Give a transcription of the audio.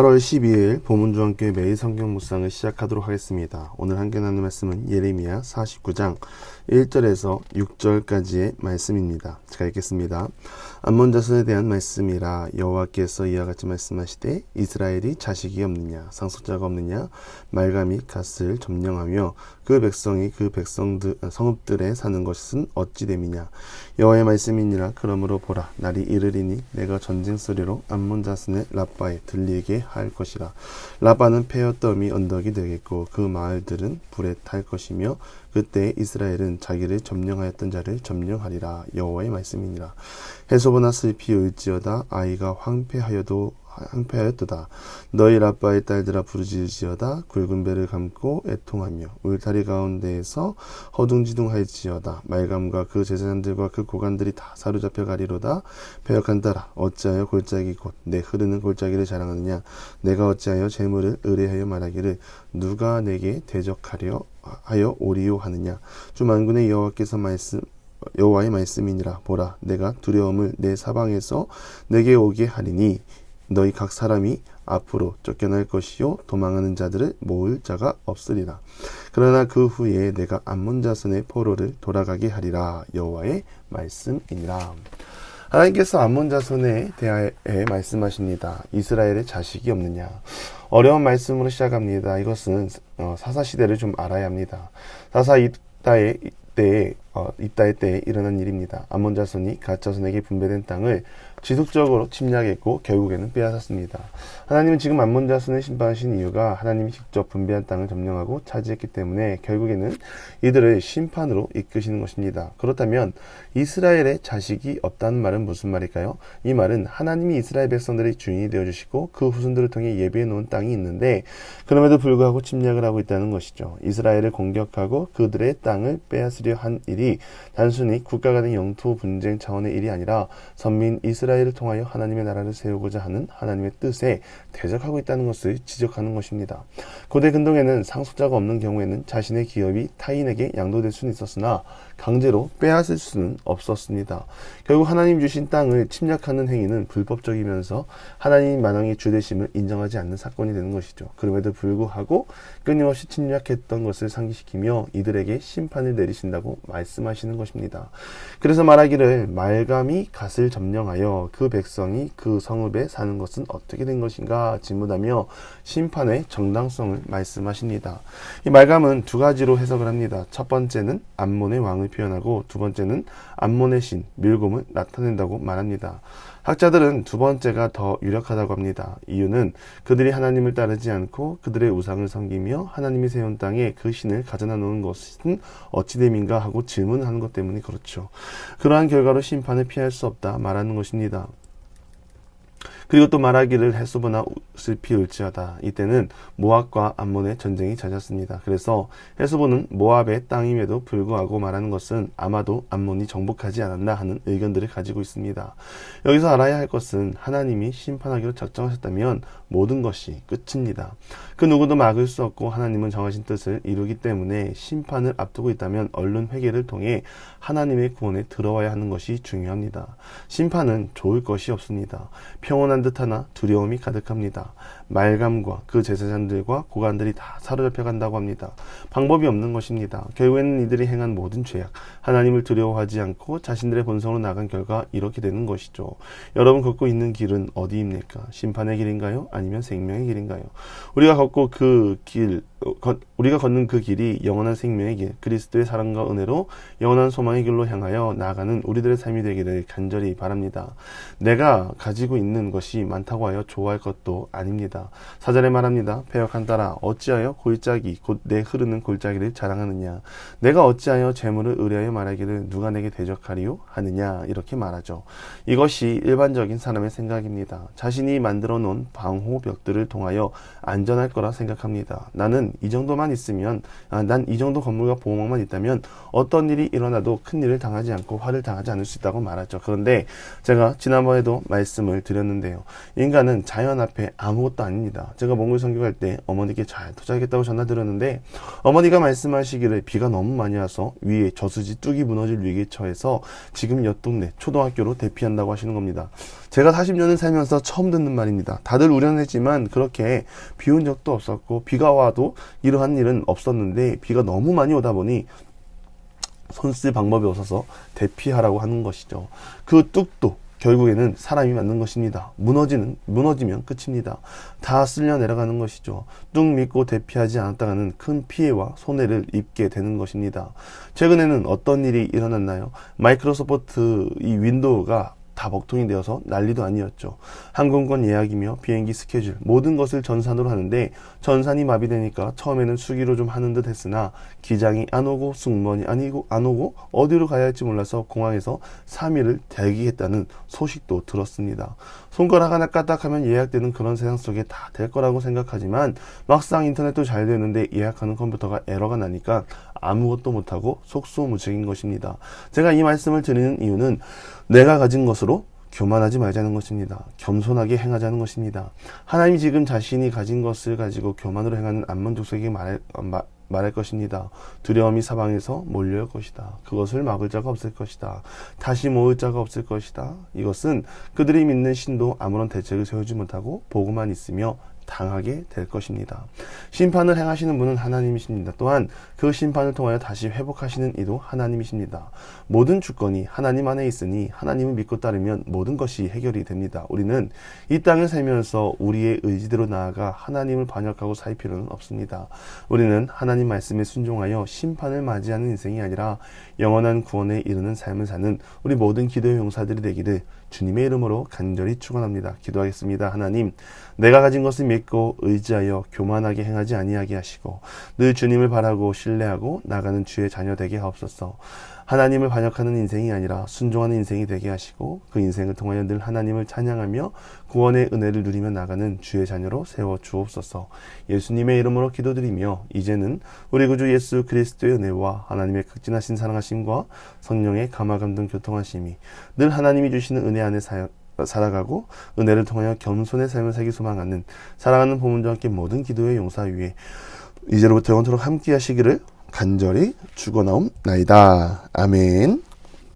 8월 12일 보문주안교회 매일 성경 묵상을 시작하도록 하겠습니다. 오늘 함께 나눌 말씀은 예레미야 49장 1절에서 6절까지의 말씀입니다. 제가 읽겠습니다. 암몬 자손에 대한 말씀이라. 여호와께서 이와 같이 말씀하시되 이스라엘이 자식이 없느냐 상속자가 없느냐 말감이 갓을 점령하며 그 백성이 그 성읍들에 사는 것은 어찌 됨이냐. 여호와의 말씀이니라. 그러므로 보라, 날이 이르리니 내가 전쟁 소리로 암몬 자손의 라빠에 들리게 할 것이라. 라빠는 폐허더미 언덕이 되겠고 그 마을들은 불에 탈 것이며 그때 이스라엘은 자기를 점령하였던 자를 점령하리라. 여호와의 말씀이니라. 해소보나 슬피 울지어다. 아이가 황폐하였도다. 너희 라빠의 딸들아 부르짖을지어다. 굵은 배를 감고 애통하며 울타리 가운데에서 허둥지둥할지어다. 말감과 그 제사장들과 그 고관들이 다 사로잡혀 가리로다. 배역한 딸아, 어찌하여 골짜기 곧 내 흐르는 골짜기를 자랑하느냐. 내가 어찌하여 재물을 의뢰하여 말하기를 누가 내게 대적하려 하여 오리요 하느냐. 주 만군의 여호와의 말씀이니라. 보라, 내가 두려움을 내 사방에서 내게 오게 하리니 너희 각 사람이 앞으로 쫓겨날 것이요 도망하는 자들을 모을 자가 없으리라. 그러나 그 후에 내가 암몬 자손의 포로를 돌아가게 하리라. 여호와의 말씀이니라. 하나님께서 암몬 자손에 대하여 말씀하십니다. 이스라엘의 자식이 없느냐. 어려운 말씀으로 시작합니다. 이것은 사사시대를 좀 알아야 합니다. 사사 입다의 때에 일어난 일입니다. 암몬 자손이 갓 자손에게 분배된 땅을 지속적으로 침략했고 결국에는 빼앗았습니다. 하나님은 지금 암몬 자손을 심판하신 이유가 하나님이 직접 분배한 땅을 점령하고 차지했기 때문에 결국에는 이들을 심판으로 이끄시는 것입니다. 그렇다면 이스라엘의 자식이 없다는 말은 무슨 말일까요? 이 말은 하나님이 이스라엘 백성들의 주인이 되어주시고 그 후손들을 통해 예비해 놓은 땅이 있는데 그럼에도 불구하고 침략을 하고 있다는 것이죠. 이스라엘을 공격하고 그들의 땅을 빼앗으려 한 일이 단순히 국가 간의 영토 분쟁 차원의 일이 아니라 선민 이스라엘을 통하여 하나님의 나라를 세우고자 하는 하나님의 뜻에 대적하고 있다는 것을 지적하는 것입니다. 고대 근동에는 상속자가 없는 경우에는 자신의 기업이 타인에게 양도될 수는 있었으나 강제로 빼앗을 수는 없었습니다. 결국 하나님 주신 땅을 침략하는 행위는 불법적이면서 하나님 만왕의 주되심을 인정하지 않는 사건이 되는 것이죠. 그럼에도 불구하고 끊임없이 침략했던 것을 상기시키며 이들에게 심판을 내리신다고 말씀하시는 것입니다. 그래서 말하기를 말감이 갓을 점령하여 그 백성이 그 성읍에 사는 것은 어떻게 된 것인가 질문하며 심판의 정당성을 말씀하십니다. 이 말감은 두 가지로 해석을 합니다. 첫 번째는 암몬의 왕을 표현하고 두 번째는 암몬의 신 밀곰을 나타낸다고 말합니다. 학자들은 두 번째가 더 유력하다고 합니다. 이유는 그들이 하나님을 따르지 않고 그들의 우상을 섬기며 하나님이 세운 땅에 그 신을 가져다 놓은 것은 어찌 됨인가 하고 질문하는 것 때문에 그렇죠. 그러한 결과로 심판을 피할 수 없다 말하는 것입니다. 그리고 또 말하기를 해수보나 슬피 울지어다. 이때는 모압과 암몬의 전쟁이 잦았습니다. 그래서 해수보는 모압의 땅임에도 불구하고 말하는 것은 아마도 암몬이 정복하지 않았나 하는 의견들을 가지고 있습니다. 여기서 알아야 할 것은 하나님이 심판하기로 작정하셨다면 모든 것이 끝입니다. 그 누구도 막을 수 없고 하나님은 정하신 뜻을 이루기 때문에 심판을 앞두고 있다면 얼른 회개를 통해 하나님의 구원에 들어와야 하는 것이 중요합니다. 심판은 좋을 것이 없습니다. 평온한 듯하나 두려움이 가득합니다. 말감과 그 제사장들과 고관들이 다 사로잡혀 간다고 합니다. 방법이 없는 것입니다. 결국에는 이들이 행한 모든 죄악, 하나님을 두려워하지 않고 자신들의 본성으로 나간 결과 이렇게 되는 것이죠. 여러분 걷고 있는 길은 어디입니까? 심판의 길인가요? 아니면 생명의 길인가요? 우리가 걷는 그 길이 영원한 생명의 길, 그리스도의 사랑과 은혜로 영원한 소망의 길로 향하여 나아가는 우리들의 삶이 되기를 간절히 바랍니다. 내가 가지고 있는 것이 많다고 하여 좋아할 것도 아닙니다. 사절에 말합니다. 배역한 딸아, 어찌하여 골짜기 곧 내 흐르는 골짜기를 자랑하느냐. 내가 어찌하여 재물을 의뢰하여 말하기를 누가 내게 대적하리요 하느냐. 이렇게 말하죠. 이것이 일반적인 사람의 생각입니다. 자신이 만들어 놓은 방호벽들을 통하여 안전할 거라 생각합니다. 나는 난 이 정도만 있으면, 난 이 정도 건물과 보호막만 있다면 어떤 일이 일어나도 큰 일을 당하지 않고 화를 당하지 않을 수 있다고 말하죠. 그런데 제가 지난번에도 말씀을 드렸는데요. 인간은 자연 앞에 아무것도 아닙니다. 제가 몽골 선교할 때 어머니께 잘 도착했다고 전화드렸는데 어머니가 말씀하시기를 비가 너무 많이 와서 위에 저수지 뚝이 무너질 위기에 처해서 지금 옆 동네 초등학교로 대피한다고 하시는 겁니다. 제가 40년을 살면서 처음 듣는 말입니다. 다들 우려냈지만 그렇게 비 온 적도 없었고 비가 와도 이러한 일은 없었는데 비가 너무 많이 오다 보니 손 쓸 방법이 없어서 대피하라고 하는 것이죠. 그 뚝도 결국에는 사람이 만든 것입니다. 무너지면 끝입니다. 다 쓸려 내려가는 것이죠. 뚝 믿고 대피하지 않았다가는 큰 피해와 손해를 입게 되는 것입니다. 최근에는 어떤 일이 일어났나요? 마이크로소프트 이 윈도우가 다 먹통이 되어서 난리도 아니었죠. 항공권 예약이며 비행기 스케줄 모든 것을 전산으로 하는데 전산이 마비되니까 처음에는 수기로 좀 하는 듯 했으나 기장이 안 오고 승무원이 안 오고 어디로 가야 할지 몰라서 공항에서 3일을 대기했다는 소식도 들었습니다. 손가락 하나 까딱하면 예약되는 그런 세상 속에 다 될 거라고 생각하지만 막상 인터넷도 잘 되는데 예약하는 컴퓨터가 에러가 나니까 아무것도 못하고 속수무책인 것입니다. 제가 이 말씀을 드리는 이유는 내가 가진 것으로 교만하지 말자는 것입니다. 겸손하게 행하자는 것입니다. 하나님이 지금 자신이 가진 것을 가지고 교만으로 행하는 안몬족속에게 말할 것입니다. 두려움이 사방에서 몰려올 것이다. 그것을 막을 자가 없을 것이다. 다시 모을 자가 없을 것이다. 이것은 그들이 믿는 신도 아무런 대책을 세우지 못하고 보고만 있으며 당하게 될 것입니다. 심판을 행하시는 분은 하나님이십니다. 또한 그 심판을 통하여 다시 회복하시는 이도 하나님이십니다. 모든 주권이 하나님 안에 있으니 하나님을 믿고 따르면 모든 것이 해결이 됩니다. 우리는 이 땅을 살면서 우리의 의지대로 나아가 하나님을 반역하고 살 필요는 없습니다. 우리는 하나님 말씀에 순종하여 심판을 맞이하는 인생이 아니라 영원한 구원에 이르는 삶을 사는 우리 모든 기도의 용사들이 되기를 주님의 이름으로 간절히 축원합니다. 기도하겠습니다. 하나님, 내가 가진 것을 믿고 의지하여 교만하게 행하지 아니하게 하시고 늘 주님을 바라고 신뢰하고 나가는 주의 자녀 되게 하옵소서. 하나님을 반역하는 인생이 아니라 순종하는 인생이 되게 하시고 그 인생을 통하여 늘 하나님을 찬양하며 구원의 은혜를 누리며 나가는 주의 자녀로 세워 주옵소서. 예수님의 이름으로 기도드리며 이제는 우리 구주 예수 그리스도의 은혜와 하나님의 극진하신 사랑하심과 성령의 감화감동 교통하심이 늘 하나님이 주시는 은혜 안에 살아가고 은혜를 통하여 겸손의 삶을 살기 소망하는 사랑하는 보문자와 함께 모든 기도의 용사 위에 이제로부터 영원토록 함께 하시기를 간절히 축원하옵나이다. 아멘.